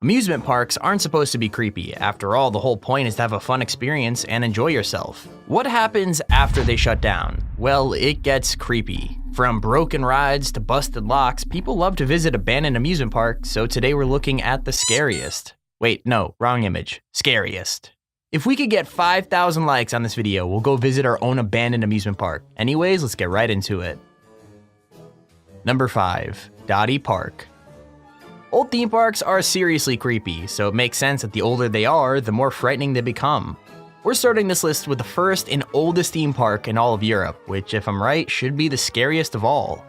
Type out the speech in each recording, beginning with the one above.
Amusement parks aren't supposed to be creepy. After all, the whole point is to have a fun experience and enjoy yourself. What happens after they shut down? Well, it gets creepy. From broken rides to busted locks, people love to visit abandoned amusement parks, so today we're looking at the scariest. Wait, no, wrong image. Scariest. If we could get 5,000 likes on this video, we'll go visit our own abandoned amusement park. Anyways, let's get right into it. Number 5. Dottie Park. Old theme parks are seriously creepy, so it makes sense that the older they are, the more frightening they become. We're starting this list with the first and oldest theme park in all of Europe, which, if I'm right, should be the scariest of all.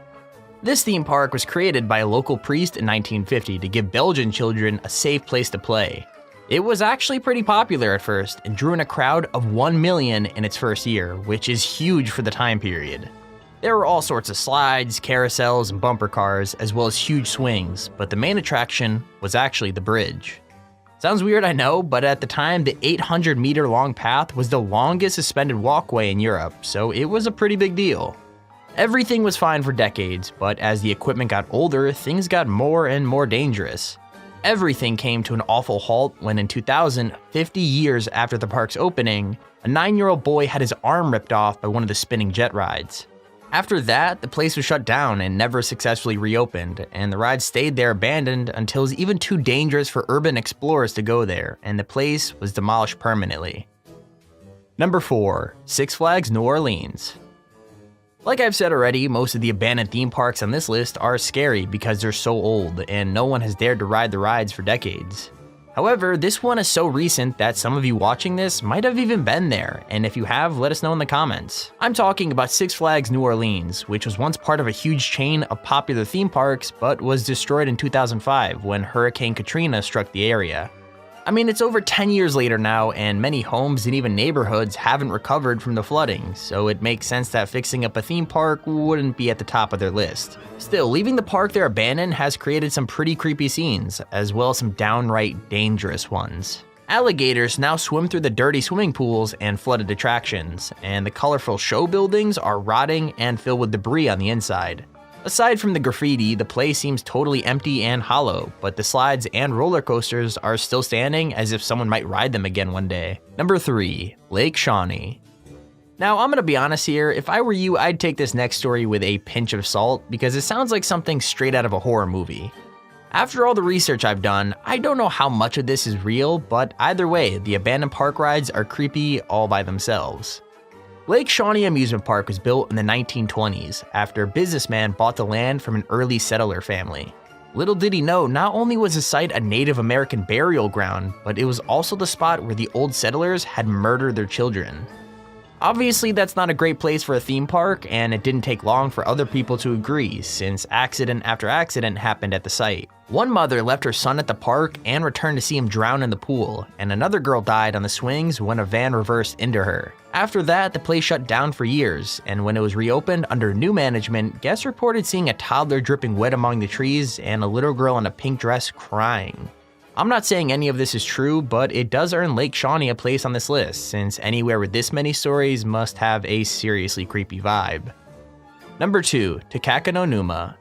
This theme park was created by a local priest in 1950 to give Belgian children a safe place to play. It was actually pretty popular at first and drew in a crowd of 1 million in its first year, which is huge for the time period. There were all sorts of slides, carousels, and bumper cars, as well as huge swings, but the main attraction was actually the bridge. Sounds weird, I know, but at the time, the 800-meter long path was the longest suspended walkway in Europe, so it was a pretty big deal. Everything was fine for decades, but as the equipment got older, things got more and more dangerous. Everything came to an awful halt when in 2000, 50 years after the park's opening, a 9-year-old boy had his arm ripped off by one of the spinning jet rides. After that, the place was shut down and never successfully reopened, and the ride stayed there abandoned until it was even too dangerous for urban explorers to go there, and the place was demolished permanently. Number 4. Six Flags New Orleans. Like I've said already, most of the abandoned theme parks on this list are scary because they're so old, and no one has dared to ride the rides for decades. However, this one is so recent that some of you watching this might have even been there, and if you have, let us know in the comments. I'm talking about Six Flags New Orleans, which was once part of a huge chain of popular theme parks, but was destroyed in 2005 when Hurricane Katrina struck the area. I mean, it's over 10 years later now, and many homes and even neighborhoods haven't recovered from the flooding, so it makes sense that fixing up a theme park wouldn't be at the top of their list. Still, leaving the park there abandoned has created some pretty creepy scenes, as well as some downright dangerous ones. Alligators now swim through the dirty swimming pools and flooded attractions, and the colorful show buildings are rotting and filled with debris on the inside. Aside from the graffiti, the place seems totally empty and hollow, but the slides and roller coasters are still standing as if someone might ride them again one day. Number 3. Lake Shawnee. Now, I'm gonna be honest here, if I were you, I'd take this next story with a pinch of salt because it sounds like something straight out of a horror movie. After all the research I've done, I don't know how much of this is real, but either way, the abandoned park rides are creepy all by themselves. Lake Shawnee Amusement Park was built in the 1920s after a businessman bought the land from an early settler family. Little did he know, not only was the site a Native American burial ground, but it was also the spot where the old settlers had murdered their children. Obviously, that's not a great place for a theme park, and it didn't take long for other people to agree, since accident after accident happened at the site. One mother left her son at the park and returned to see him drown in the pool, and another girl died on the swings when a van reversed into her. After that, the place shut down for years, and when it was reopened under new management, guests reported seeing a toddler dripping wet among the trees and a little girl in a pink dress crying. I'm not saying any of this is true, but it does earn Lake Shawnee a place on this list, since anywhere with this many stories must have a seriously creepy vibe. Number 2. Takakano-Numa.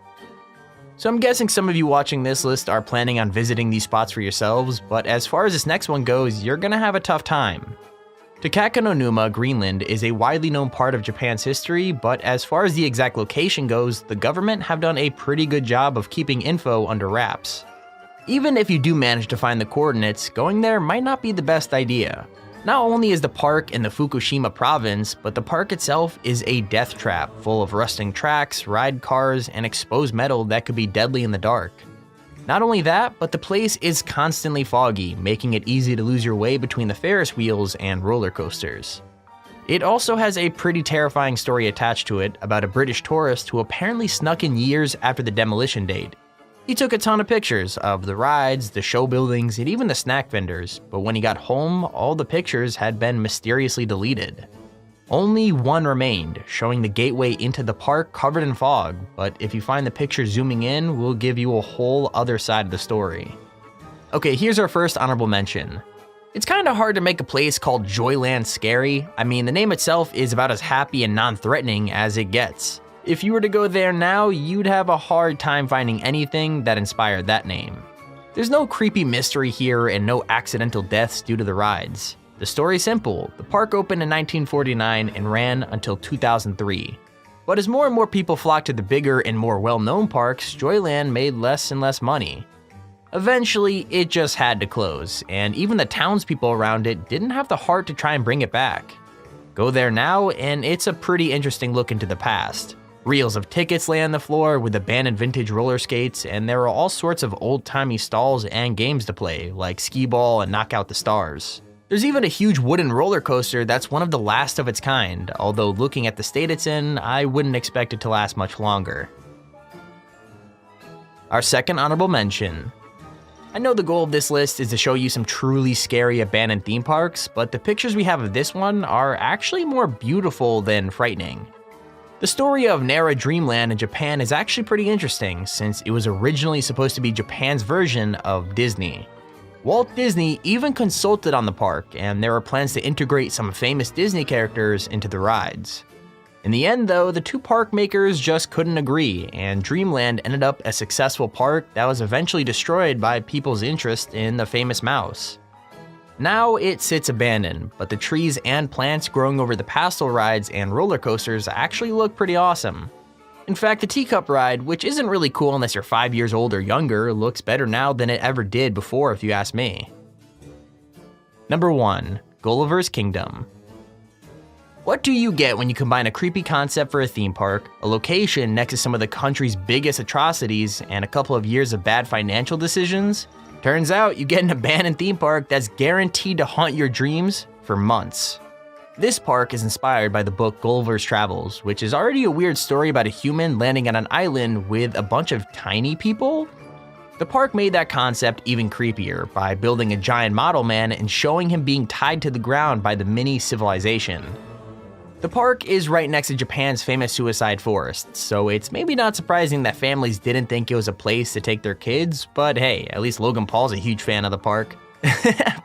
So I'm guessing some of you watching this list are planning on visiting these spots for yourselves, but as far as this next one goes, you're gonna have a tough time. Takakano-Numa, Greenland, is a widely known part of Japan's history, but as far as the exact location goes, the government have done a pretty good job of keeping info under wraps. Even if you do manage to find the coordinates, going there might not be the best idea. Not only is the park in the Fukushima province, but the park itself is a death trap full of rusting tracks, ride cars, and exposed metal that could be deadly in the dark. Not only that, but the place is constantly foggy, making it easy to lose your way between the Ferris wheels and roller coasters. It also has a pretty terrifying story attached to it about a British tourist who apparently snuck in years after the demolition date. He took a ton of pictures of the rides, the show buildings, and even the snack vendors, but when he got home, all the pictures had been mysteriously deleted. Only one remained, showing the gateway into the park covered in fog, but if you find the picture zooming in, we'll give you a whole other side of the story. Okay, here's our first honorable mention. It's kinda hard to make a place called Joyland scary. I mean, the name itself is about as happy and non-threatening as it gets. If you were to go there now, you'd have a hard time finding anything that inspired that name. There's no creepy mystery here and no accidental deaths due to the rides. The story's simple. The park opened in 1949 and ran until 2003. But as more and more people flocked to the bigger and more well-known parks, Joyland made less and less money. Eventually, it just had to close, and even the townspeople around it didn't have the heart to try and bring it back. Go there now, and it's a pretty interesting look into the past. Reels of tickets lay on the floor with abandoned vintage roller skates, and there are all sorts of old-timey stalls and games to play, like skee ball and knock out the stars. There's even a huge wooden roller coaster that's one of the last of its kind, although looking at the state it's in, I wouldn't expect it to last much longer. Our second honorable mention. I know the goal of this list is to show you some truly scary abandoned theme parks, but the pictures we have of this one are actually more beautiful than frightening. The story of Nara Dreamland in Japan is actually pretty interesting, since it was originally supposed to be Japan's version of Disney. Walt Disney even consulted on the park, and there were plans to integrate some famous Disney characters into the rides. In the end though, the two park makers just couldn't agree, and Dreamland ended up a successful park that was eventually destroyed by people's interest in the famous mouse. Now it sits abandoned, but the trees and plants growing over the pastel rides and roller coasters actually look pretty awesome. In fact, the teacup ride, which isn't really cool unless you're 5 years old or younger, looks better now than it ever did before if you ask me. Number 1. Gulliver's Kingdom. What do you get when you combine a creepy concept for a theme park, a location next to some of the country's biggest atrocities, and a couple of years of bad financial decisions? Turns out you get an abandoned theme park that's guaranteed to haunt your dreams for months. This park is inspired by the book Gulliver's Travels, which is already a weird story about a human landing on an island with a bunch of tiny people. The park made that concept even creepier by building a giant model man and showing him being tied to the ground by the mini civilization. The park is right next to Japan's famous suicide forest, so it's maybe not surprising that families didn't think it was a place to take their kids, but hey, at least Logan Paul's a huge fan of the park.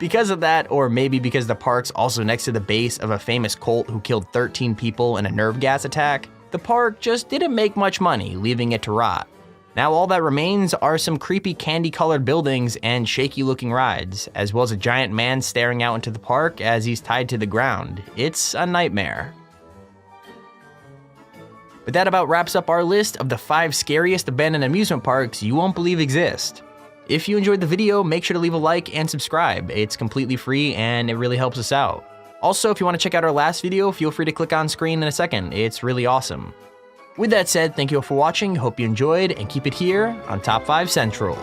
Because of that, or maybe because the park's also next to the base of a famous cult who killed 13 people in a nerve gas attack, the park just didn't make much money, leaving it to rot. Now all that remains are some creepy candy-colored buildings and shaky-looking rides, as well as a giant man staring out into the park as he's tied to the ground. It's a nightmare. But that about wraps up our list of the 5 scariest abandoned amusement parks you won't believe exist. If you enjoyed the video, make sure to leave a like and subscribe. It's completely free and it really helps us out. Also, if you want to check out our last video, feel free to click on screen in a second. It's really awesome. With that said, thank you all for watching, hope you enjoyed, and keep it here on Top 5 Central.